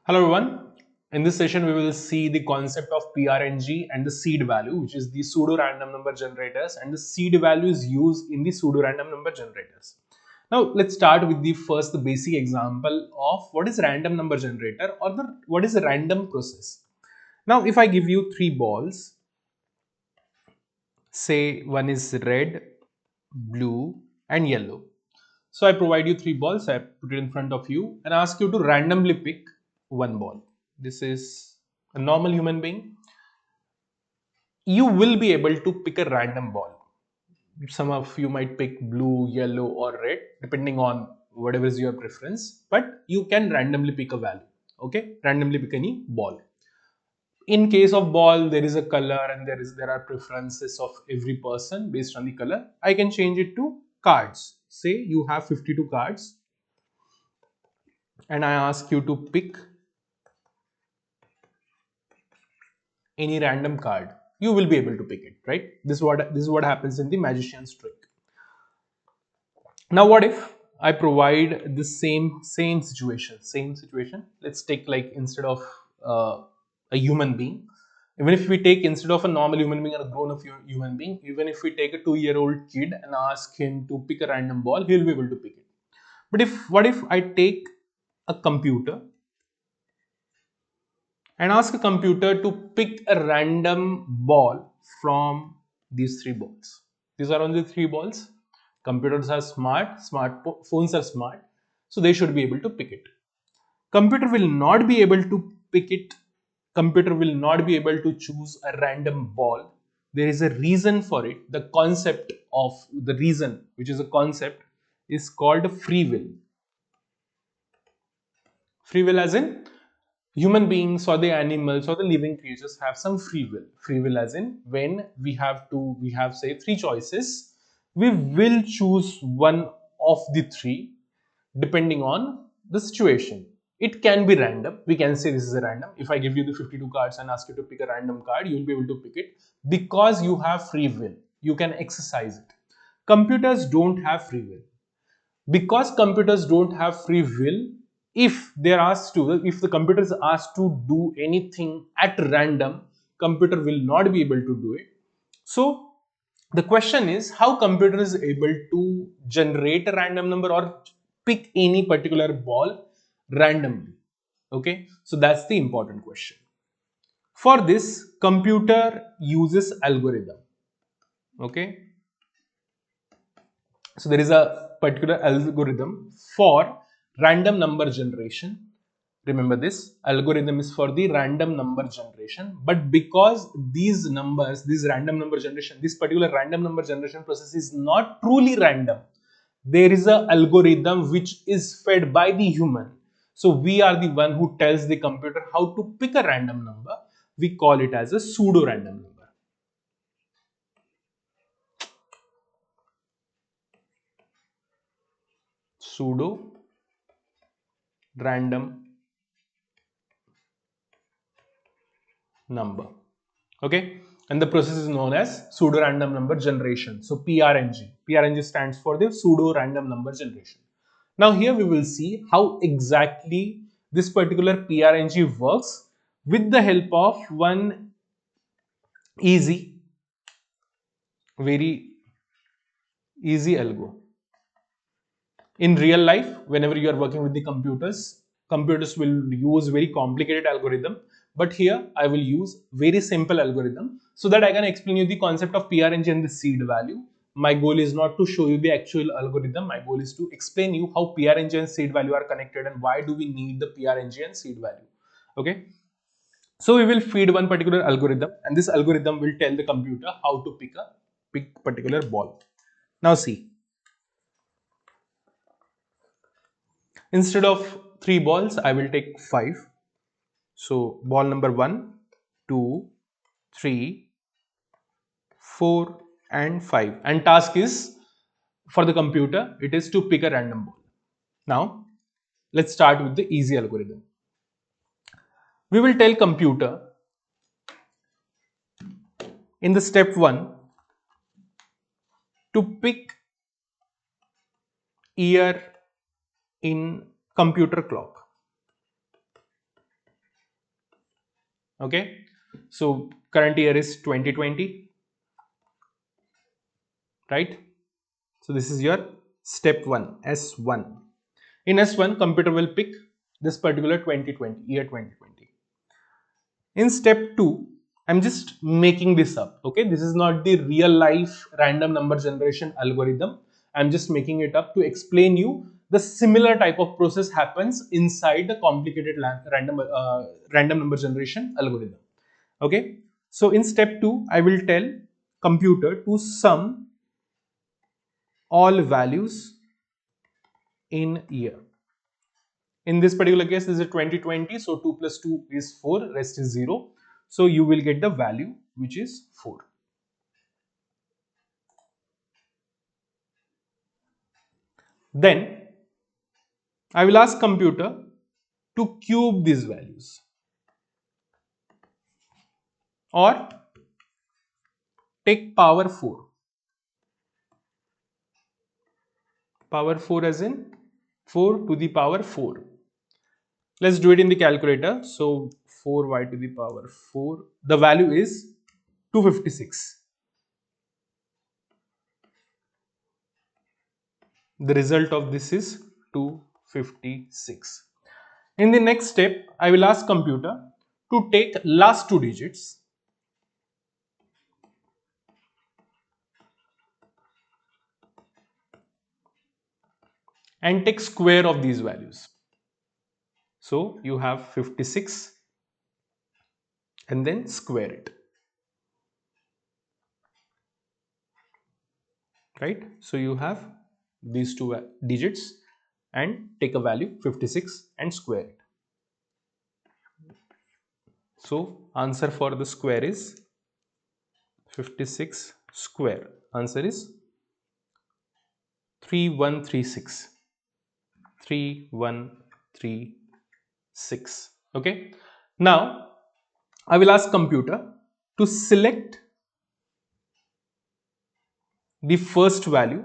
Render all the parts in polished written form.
Hello everyone. In this session, we will see the concept of PRNG and the seed value, which is the pseudo random number generators, and the seed value is used in the pseudo random number generators. Now, let's start with the first basic example of what is random number generator or what is a random process. Now, if I give you three balls, say one is red, blue, and yellow. So I provide you three balls, I put it in front of you and ask you to randomly pick one ball. This is a normal human being. You will be able to pick a random ball. Some of you might pick blue, yellow, or red, depending on whatever is your preference, but you can randomly pick a value. Okay, randomly pick any ball. In case of ball, there is a color and there are preferences of every person based on the color. I can change it to cards. Say you have 52 cards and I ask you to pick any random card. You will be able to pick it, right? This is what happens in the magician's trick. Now what if I provide the same situation? Let's take, like, instead of a human being, even if we take instead of a normal human being or a grown-up human being, even if we take a 2-year-old kid and ask him to pick a random ball, he'll be able to pick it. But what if I take a computer and ask a computer to pick a random ball from these three balls? These are only three balls. Computers are smart, phones are smart, so they should be able to pick it. Computer will not be able to pick it. Computer will not be able to choose a random ball. There is a reason for it. The concept of the reason, which is a concept, is called free will. Free will as in human beings or the animals or the living creatures have some free will. Free will as in when we have say three choices, we will choose one of the three depending on the situation. It can be random. We can say this is a random. If I give you the 52 cards and ask you to pick a random card, you will be able to pick it because you have free will. You can exercise it. Computers don't have free will. Because computers don't have free will, if the computer is asked to do anything at random, computer will not be able to do it. So the question is how computer is able to generate a random number or pick any particular ball randomly. Okay, so that's the important question. For this, computer uses algorithm. Okay, so there is a particular algorithm for random number generation. Remember, this algorithm is for the random number generation, but because these numbers, this particular random number generation process is not truly random, there is a algorithm which is fed by the human. So we are the one who tells the computer how to pick a random number. We call it as a pseudo random number. Pseudo random number. Okay, and the process is known as pseudo random number generation. So PRNG stands for the pseudo random number generation. Now here we will see how exactly this particular PRNG works with the help of one easy, very easy algo. In real life, whenever you are working with the computers will use very complicated algorithm, but here I will use very simple algorithm so that I can explain you the concept of PRNG and the seed value. My goal is not to show you the actual algorithm. My goal is to explain you how PRNG and seed value are connected and why do we need the PRNG and seed value. Okay, so we will feed one particular algorithm and this algorithm will tell the computer how to pick particular ball. Now see, instead of three balls, I will take five. So ball number 1, 2, 3, 4, and 5. And task is for the computer, it is to pick a random ball. Now let's start with the easy algorithm. We will tell computer in the step 1 to pick year in computer clock. Okay, so current year is 2020, right? So this is your step 1, S1. In S1, computer will pick this particular 2020, year 2020. In step 2, I'm just making this up. Okay, this is not the real life random number generation algorithm. I'm just making it up to explain you the similar type of process happens inside the complicated random number generation algorithm. Okay, so in step 2, I will tell computer to sum all values in year. In this particular case, this is 2020, so 2 plus 2 is 4, rest is 0. So you will get the value which is 4. Then I will ask computer to cube these values or take power 4. Power 4 as in 4 to the power 4. Let's do it in the calculator. So 4y to the power 4. The value is 256. The result of this is 256. In the next step, I will ask computer to take last 2 digits and take square of these values. So you have 56 and then square it. Right? So you have these 2 digits and take a value 56 and square it. So answer for the square is 56 square. Answer is 3136. 3136. Okay. Now I will ask computer to select the first value,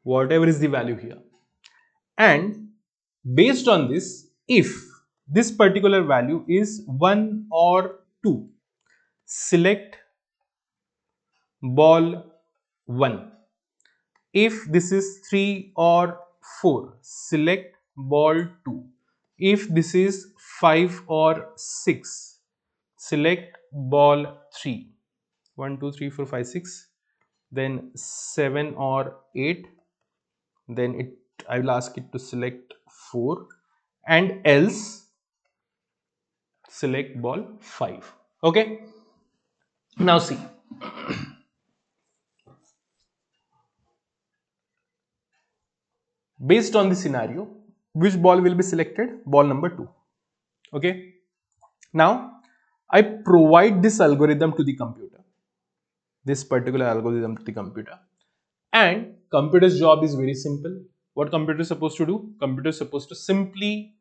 whatever is the value here, and based on this, if this particular value is 1 or 2, select ball 1. If this is 3 or 4, select ball 2. If this is 5 or 6, select ball 3. 1, 2, 3, 4, 5, 6. Then 7 or 8. Then I will ask it to select 4, and else select ball 5. Okay. Now see. Based on the scenario, which ball will be selected? Ball number 2. Okay. Now I provide this algorithm to the computer. This particular algorithm to the computer. And computer's job is very simple. What computer is supposed to do? Computer is supposed to simply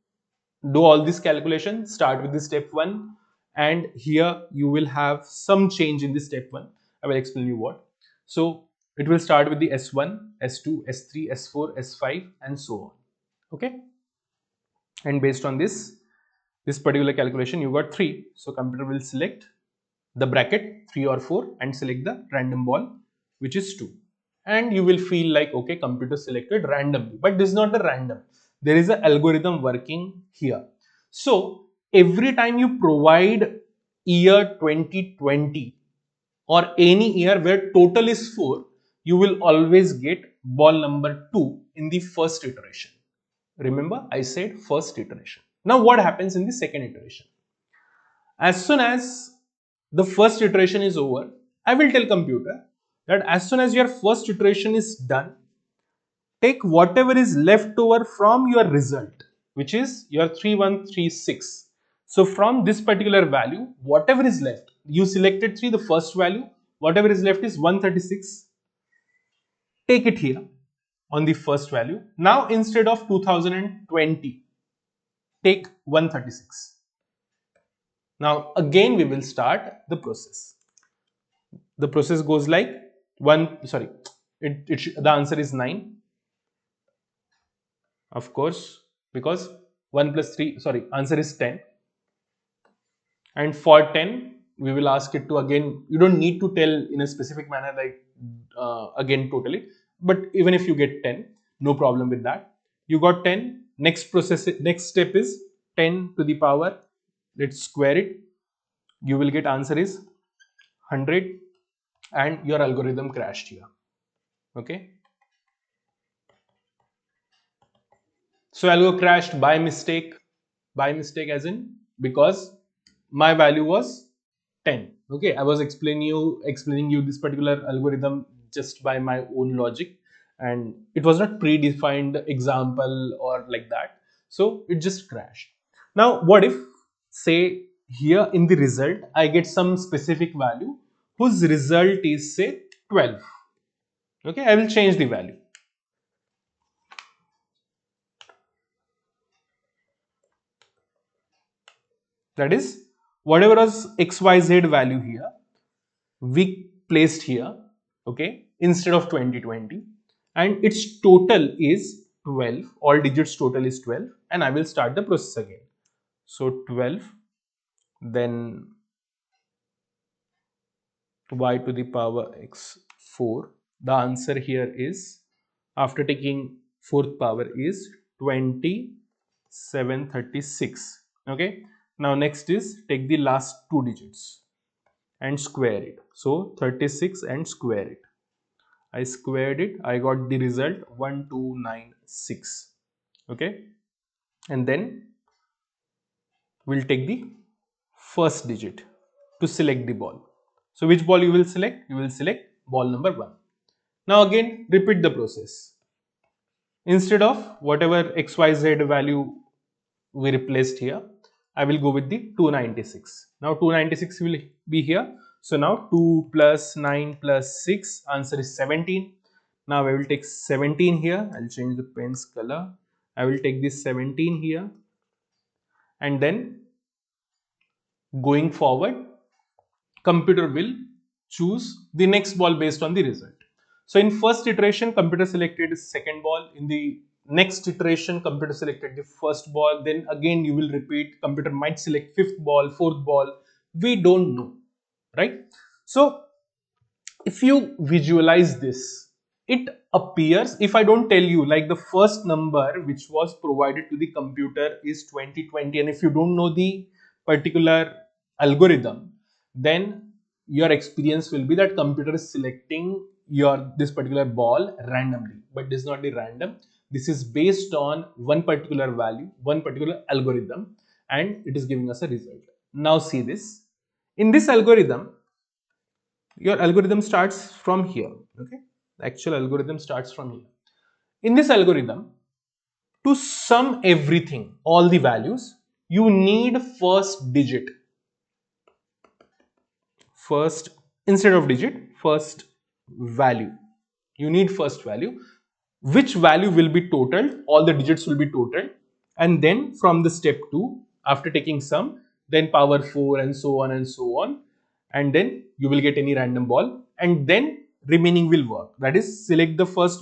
do all this calculation, start with the step 1, and here you will have some change in the step 1. I will explain you what. So it will start with the S1, S2, S3, S4, S5 and so on. Okay. And based on this particular calculation, you got 3. So computer will select the bracket 3 or 4 and select the random ball which is 2. And you will feel like, okay, computer selected randomly, but this is not the random. There is an algorithm working here. So every time you provide year 2020 or any year where total is 4, you will always get ball number 2 in the first iteration. Remember, I said first iteration. Now what happens in the second iteration? As soon as the first iteration is over, I will tell computer that as soon as your first iteration is done, take whatever is left over from your result, which is your 3136. So from this particular value, whatever is left, you selected 3, the first value, whatever is left is 136. Take it here on the first value. Now instead of 2020, take 136. Now again we will start the process. The process goes like the answer is 9, of course, because 1 plus 3, answer is 10. and for 10 we will ask it to, again, you don't need to tell in a specific manner like again totally, but even if you get 10, no problem with that. You got 10. Next step is 10 to the power, let's square it. You will get answer is 100, and your algorithm crashed here. Okay, so algo crashed by mistake as in because my value was 10. Okay, I was explaining you this particular algorithm just by my own logic, and it was not predefined example or like that, so it just crashed. Now what if, say, here in the result I get some specific value whose result is, say, 12. Okay, I will change the value. That is, whatever was xyz value here, we placed here, okay, instead of 2020, and its total is 12. All digits total is 12, and I will start the process again. So 12, then y to the power x4. The answer here is, after taking fourth power, is 2736. Okay, now next is take the last two digits and square it. So 36 and square it. I squared it, I got the result 1296. Okay, and then we'll take the first digit to select the ball. So which ball you will select? You will select ball number 1. Now again repeat the process. Instead of whatever xyz value we replaced here, I will go with the 296. Now 296 will be here. So now 2 plus 9 plus 6, answer is 17. Now I will take 17 here. I'll change the pen's color. I will take this 17 here, and then going forward, computer will choose the next ball based on the result. So in first iteration, computer selected second ball. In the next iteration, computer selected the first ball. Then again you will repeat. Computer might select fifth ball, fourth ball. We don't know, right? So if you visualize this, it appears, if I don't tell you, like the first number which was provided to the computer is 2020, and if you don't know the particular algorithm, then your experience will be that computer is selecting this particular ball randomly, but this is not the random. This is based on one particular value, one particular algorithm, and it is giving us a result. Now see this. In this algorithm, your algorithm starts from here. Okay, the actual algorithm starts from here. In this algorithm, to sum everything, all the values, you need first digit. First, instead of digit, first value. You need first value, which value will be totaled, all the digits will be totaled, and then from the step 2, after taking sum, then power 4 and so on and so on, and then you will get any random ball, and then remaining will work. That is, select the first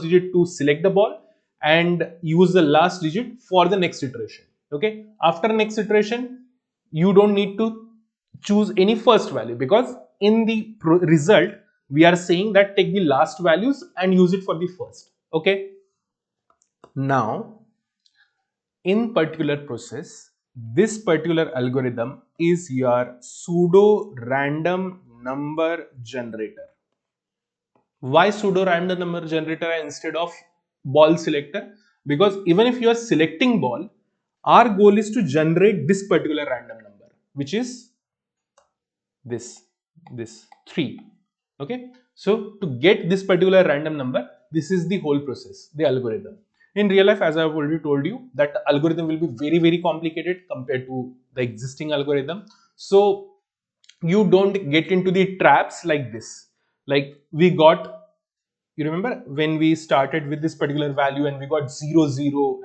digit to select the ball and use the last digit for the next iteration. Okay, after next iteration you don't need to choose any first value, because in the result we are saying that take the last values and use it for the first. Okay, now in particular process, this particular algorithm is your pseudo random number generator. Why pseudo random number generator instead of ball selector? Because even if you are selecting ball, our goal is to generate this particular random number, which is this 3. Okay, so to get this particular random number, this is the whole process, the algorithm. In real life, as I have already told you, that the algorithm will be very complicated compared to the existing algorithm. So you don't get into the traps like this. Like we got, you remember when we started with this particular value and we got 0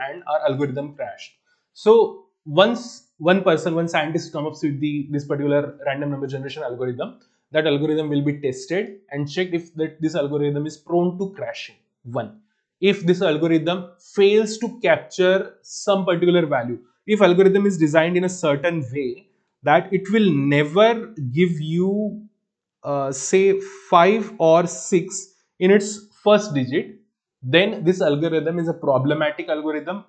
and our algorithm crashed. So once one scientist comes up with this particular random number generation algorithm, that algorithm will be tested and checked if this algorithm is prone to crashing. One, if this algorithm fails to capture some particular value, if algorithm is designed in a certain way that it will never give you say 5 or 6 in its first digit, then this algorithm is a problematic algorithm,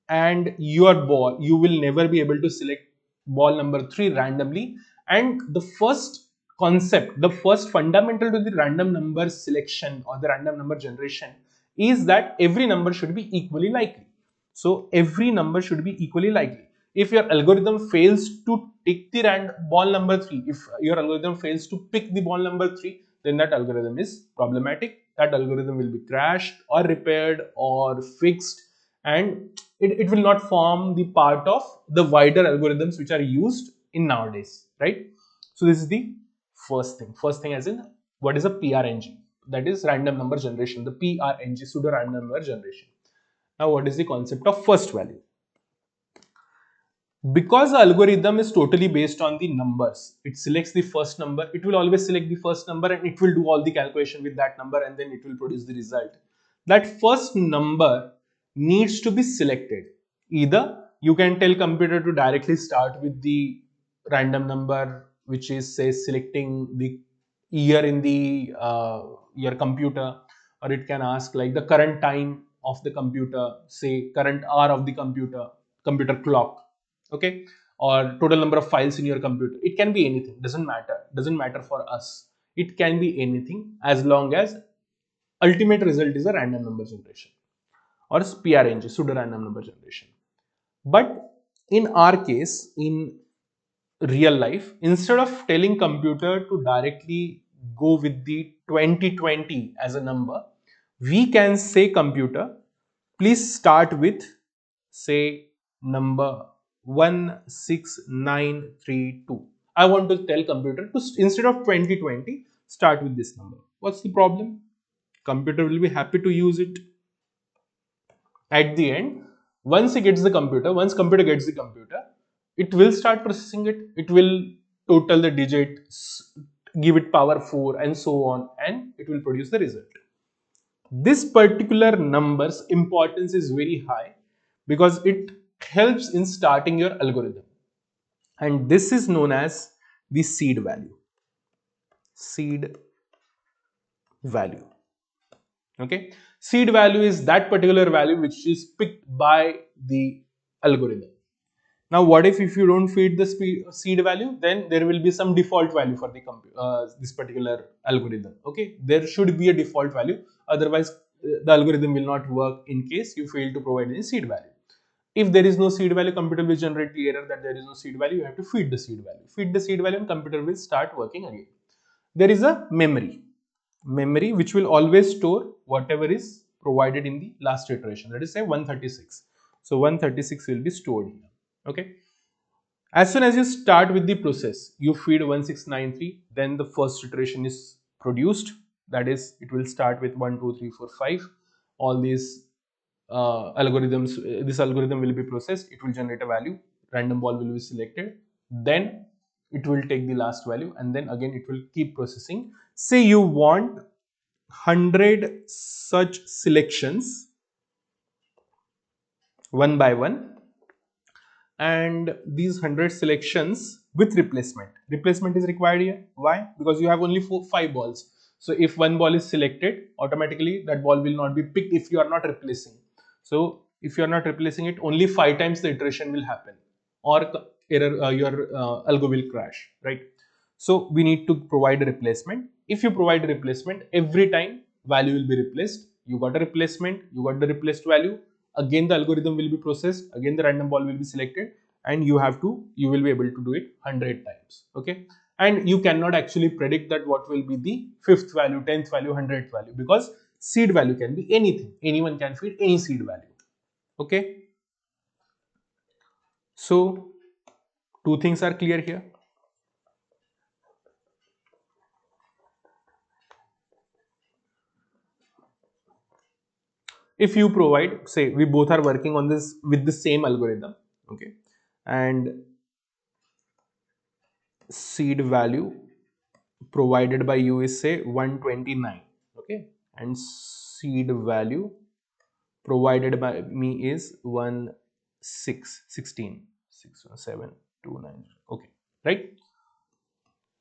and your ball, you will never be able to select ball number 3 randomly. And the first concept, the first fundamental to the random number selection or the random number generation is that every number should be equally likely. So every number should be equally likely. If your algorithm fails to pick the ball number 3, if your algorithm fails to pick the ball number 3, then that algorithm is problematic. That algorithm will be crashed or repaired or fixed, and it will not form the part of the wider algorithms which are used in nowadays, right? So this is the first thing. First thing as in, what is a PRNG? That is random number generation, the PRNG, pseudo random number generation. Now, what is the concept of first value? Because the algorithm is totally based on the numbers, it selects the first number, it will always select the first number and it will do all the calculation with that number and then it will produce the result. That first number needs to be selected. Either you can tell computer to directly start with the random number, which is say selecting the year in the your computer, or it can ask like the current time of the computer, say current hour of the computer clock, okay, or total number of files in your computer. It can be anything, doesn't matter for us. It can be anything as long as ultimate result is a random number generation or PRNG, pseudo random number generation. But in our case, in real life, instead of telling computer to directly go with the 2020 as a number, we can say computer, please start with say number 16932. I want to tell computer to instead of 2020 start with this number. What's the problem? Computer will be happy to use it. At the end, once computer gets the computer, it will start processing it. It will total the digits, give it power 4 and so on, and it will produce the result. This particular number's importance is very high because it helps in starting your algorithm, and this is known as the seed value. Seed value. Okay, seed value is that particular value which is picked by the algorithm. Now, what if you don't feed the seed value? Then there will be some default value for the this particular algorithm. Okay, there should be a default value. Otherwise, the algorithm will not work in case you fail to provide any seed value. If there is no seed value, computer will generate the error that there is no seed value. You have to feed the seed value. Feed the seed value, and computer will start working again. There is a memory which will always store whatever is provided in the last iteration. That is say 136. So 136 will be stored here. Okay. As soon as you start with the process, you feed 1693, then the first iteration is produced. That is, it will start with 1, 2, 3, 4, 5. All these algorithms, this algorithm will be processed. It will generate a value. Random ball will be selected. Then it will take the last value, and then again it will keep processing. Say you want 100 such selections one by one, and these 100 selections with replacement is required here. Why? Because you have only 5 balls. So if one ball is selected, automatically that ball will not be picked if you are not replacing. So if you are not replacing it, only 5 times the iteration will happen, or error, your algo will crash, right? So we need to provide a replacement. If you provide a replacement, every time value will be replaced. You got a replacement, you got the replaced value. Again, the algorithm will be processed. Again, the random ball will be selected, and you will be able to do it 100 times. Okay, and you cannot actually predict that what will be the 5th value, 10th value, 100th value, because seed value can be anything. Anyone can feed any seed value. Okay, so two things are clear here. If you provide, say we both are working on this with the same algorithm, okay, and seed value provided by you is say 129, okay, and seed value provided by me is 16 617 290, okay. right?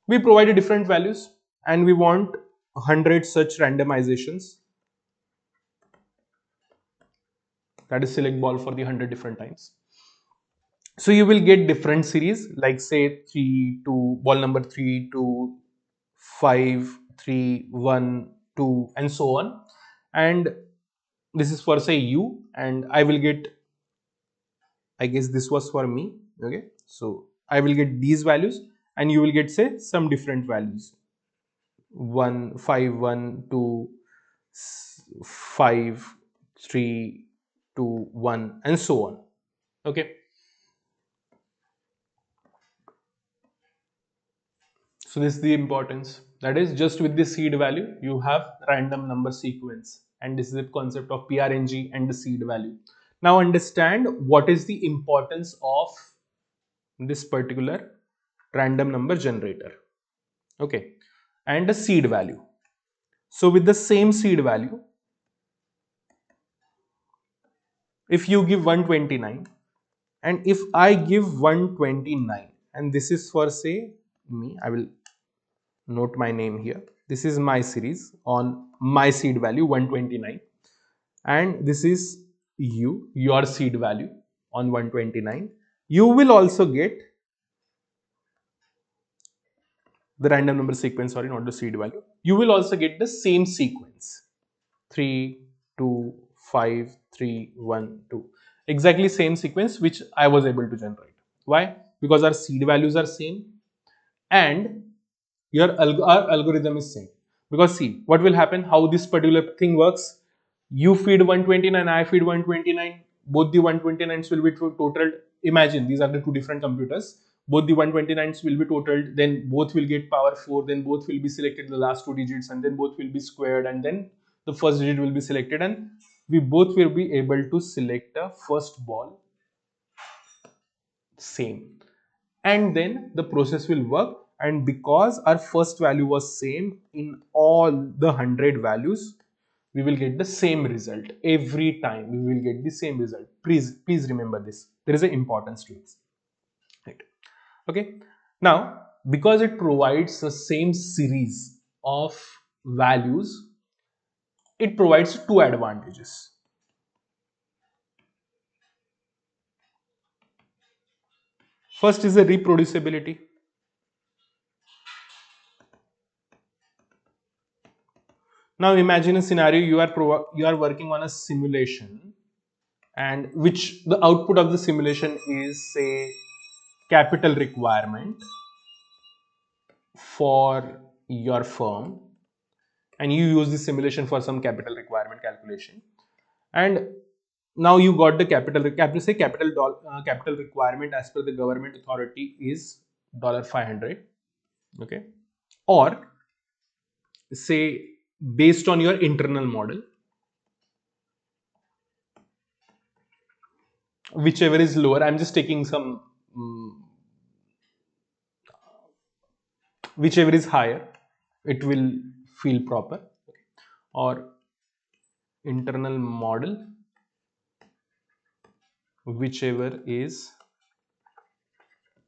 We provided different values and we want 100 such randomizations, that is select ball for the 100 different times. So you will get different series, like say 3 to ball number 3 to 5, 3, 1, 2, and so on. And this is for say you, and I will get, I guess this was for me. Okay, so I will get these values and you will get say some different values, 1, 5, 1, 2, 5, 3, 2, 1, and so on. Okay, so this is the importance, that is just with the seed value you have random number sequence, and this is the concept of PRNG and the seed value. Now understand what is the importance of this particular random number generator, okay, and the seed value. So with the same seed value, if you give 129 and if I give 129, and this is for say me, I will note my name here, this is my series on my seed value 129, and this is your seed value on 129, you will also get the random number sequence, sorry, not the seed value, you will also get the same sequence, 3, 2, 5, 3, 1, 2, exactly same sequence which I was able to generate. Why? Because our seed values are same and our algorithm is same. Because see what will happen, how this particular thing works, you feed 129, I feed 129, both the 129s will be totaled. Imagine these are the two different computers, both the 129s will be totaled, then both will get power 4, then both will be selected the last two digits, and then both will be squared, and then the first digit will be selected, and we both will be able to select a first ball same, and then the process will work. And because our first value was same in all the 100 values, we will get the same result every time, we will get the same result. Please remember this, there is an importance to it, right? Okay, now because it provides the same series of values, it provides two advantages. First is the reproducibility. Now imagine a scenario, you are working on a simulation, and which the output of the simulation is say capital requirement for your firm, and you use this simulation for some capital requirement calculation, and now you got the capital requirement as per the government authority is $500, okay, or say based on your internal model, whichever is lower, I'm just taking some whichever is higher, it will feel proper, or internal model, whichever is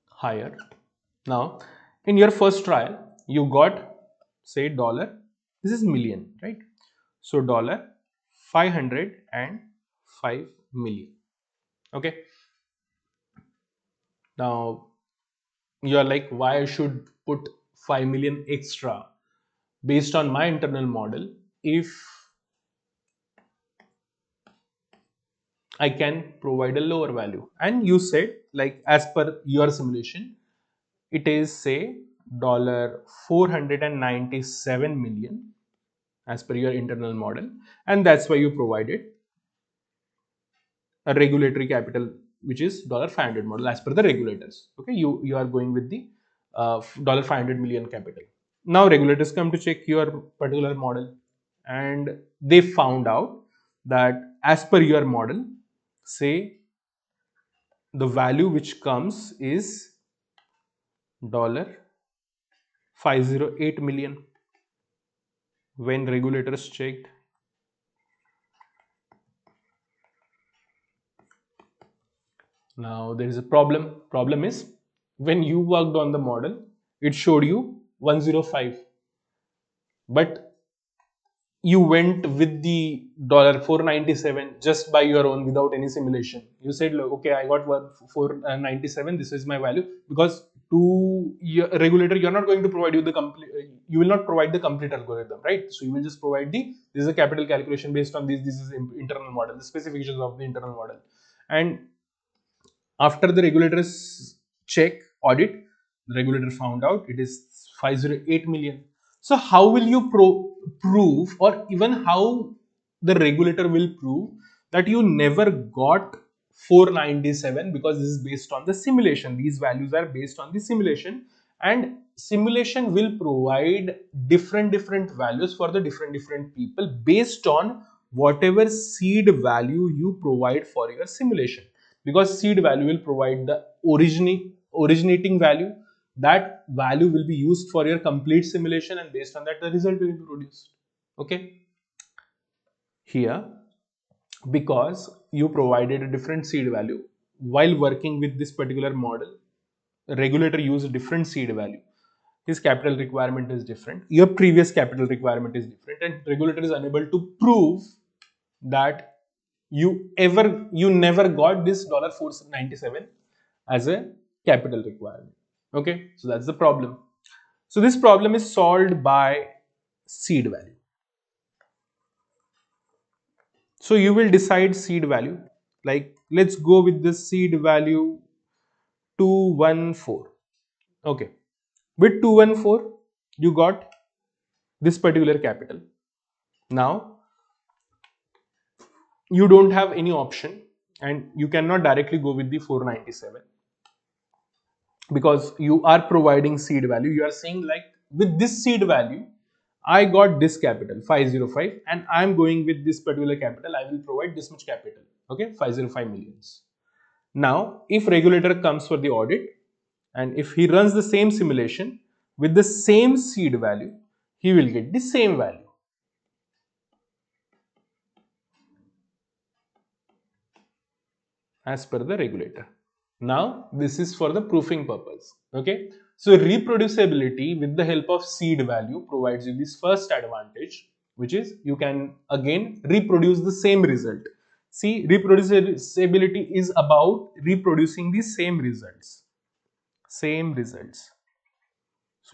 higher. Now in your first trial you got say dollar, this is million, right? So dollar 505 million, okay. Now you are like, why I should put 5 million extra based on my internal model if I can provide a lower value? And you said like as per your simulation, it is say dollar 497 million as per your internal model, and that's why you provided a regulatory capital which is $500 model as per the regulators. Okay, you are going with the $500 million capital. Now regulators come to check your particular model, and they found out that as per your model, say the value which comes is $508 million. When regulators checked, now there is a problem. Problem is when you worked on the model, it showed you 105, but you went with the $497 just by your own without any simulation. You said, look, okay, I got 497, this is my value, because to your regulator, you're not going to provide you the complete, you will not provide the complete algorithm, right? So you will just provide this is a capital calculation based on this is internal model, the specifications of the internal model. And after the regulator's check audit, the regulator found out it is 508 million. So how will you prove, or even how the regulator will prove that you never got 497, because this is based on the simulation. These values are based on the simulation, and simulation will provide different values for the different people based on whatever seed value you provide for your simulation, because seed value will provide the originating value. That value will be used for your complete simulation, and based on that the result will be produced. Okay, here, because you provided a different seed value while working with this particular model, regulator use a different seed value. His capital requirement is different, your previous capital requirement is different, and regulator is unable to prove that you never got this $497 as a capital requirement. Okay, so that's the problem. So this problem is solved by seed value. So you will decide seed value, like let's go with the seed value 214. Okay, with 214 you got this particular capital. Now you don't have any option, and you cannot directly go with the 497, because you are providing seed value. You are saying, like, with this seed value I got this capital 505, and I am going with this particular capital, I will provide this much capital. Okay, 505 millions. Now if regulator comes for the audit, and if he runs the same simulation with the same seed value, he will get the same value as per the regulator. Now this is for the proofing purpose. Okay, so reproducibility with the help of seed value provides you this first advantage, which is you can again reproduce the same result. See, reproducibility is about reproducing the same results. So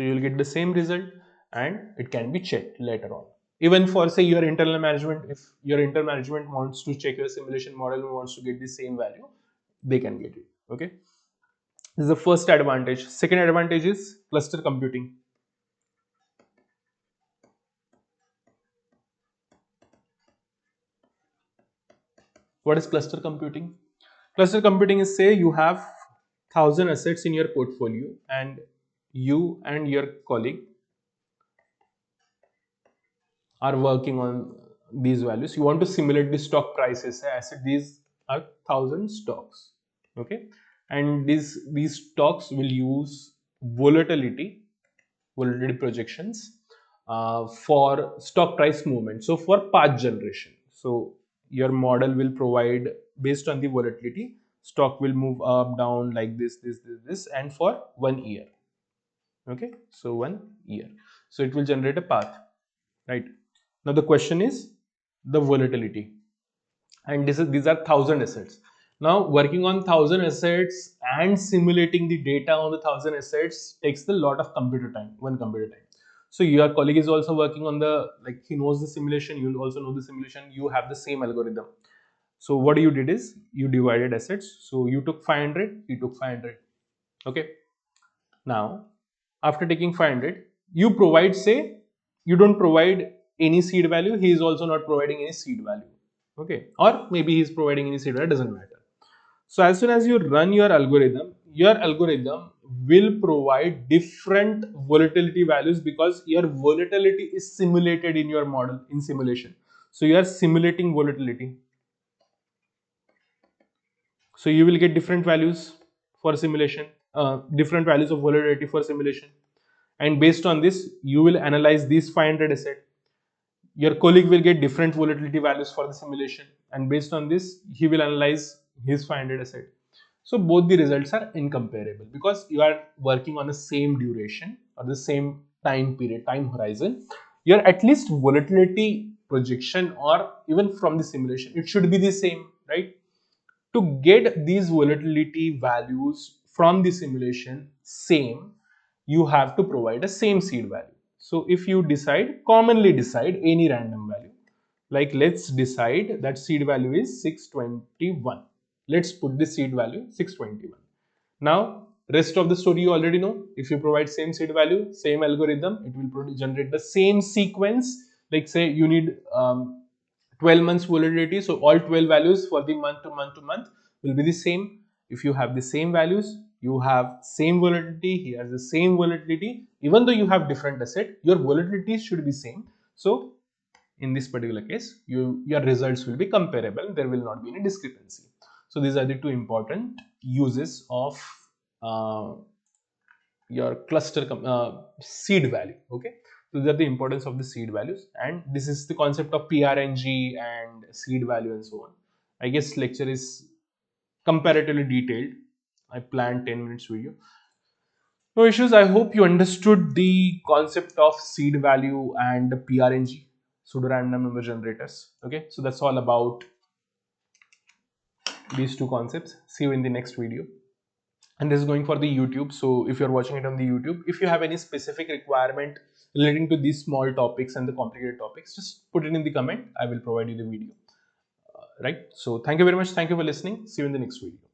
you will get the same result, and it can be checked later on. Even for, say, your internal management, if your internal management wants to check your simulation model and wants to get the same value, they can get it. Okay, this is the first advantage. Second advantage is cluster computing. What is cluster computing? Cluster computing is, say you have 1,000 assets in your portfolio, and you and your colleague are working on these values. You want to simulate the stock prices. I said these are 1,000 stocks. Okay, and these stocks will use volatility projections for stock price movement. So for path generation, so your model will provide, based on the volatility, stock will move up, down, like this, and for 1 year. Okay, so 1 year, so it will generate a path, right? Now the question is the volatility, and these are 1,000 assets. Now working on 1,000 assets and simulating the data on the 1,000 assets takes a lot of computer time, computer time. So your colleague is also working on the, like, he knows the simulation, you also know the simulation, you have the same algorithm. So what you did is you divided assets. So you took 500, he took 500. Okay. Now after taking 500, you provide, say, you don't provide any seed value, he is also not providing any seed value. Okay, or maybe he is providing any seed value, doesn't matter. So as soon as you run your algorithm will provide different volatility values, because your volatility is simulated in your model, in simulation. So you are simulating volatility, so you will get different values for simulation, different values of volatility for simulation, and based on this you will analyze these 500 asset. Your colleague will get different volatility values for the simulation, and based on this he will analyze his 500 asset. So both the results are incomparable because you are working on the same duration or the same time period, time horizon. Your at least volatility projection or even from the simulation, it should be the same, right? To get these volatility values from the simulation same, you have to provide a same seed value. So if you commonly decide any random value, like let's decide that seed value is 621. Let's put the seed value 621. Now rest of the story you already know. If you provide same seed value, same algorithm, it will generate the same sequence. Like say you need 12 months volatility, so all 12 values for the month to month to month will be the same. If you have the same values, you have same volatility, he has the same volatility, even though you have different asset, your volatility should be same. So in this particular case, your results will be comparable, there will not be any discrepancy. So these are the two important uses of your cluster seed value. Okay, so these are the importance of the seed values, and this is the concept of PRNG and seed value and so on. I guess lecture is comparatively detailed. I planned 10 minutes video. No issues. I hope you understood the concept of seed value and PRNG, pseudo random number generators. Okay, so that's all about these two concepts. See you in the next video. And this is going for the YouTube. So if you're watching it on the YouTube, if you have any specific requirement relating to these small topics and the complicated topics, just put it in the comment. I will provide you the video. Right. So thank you very much. Thank you for listening. See you in the next video.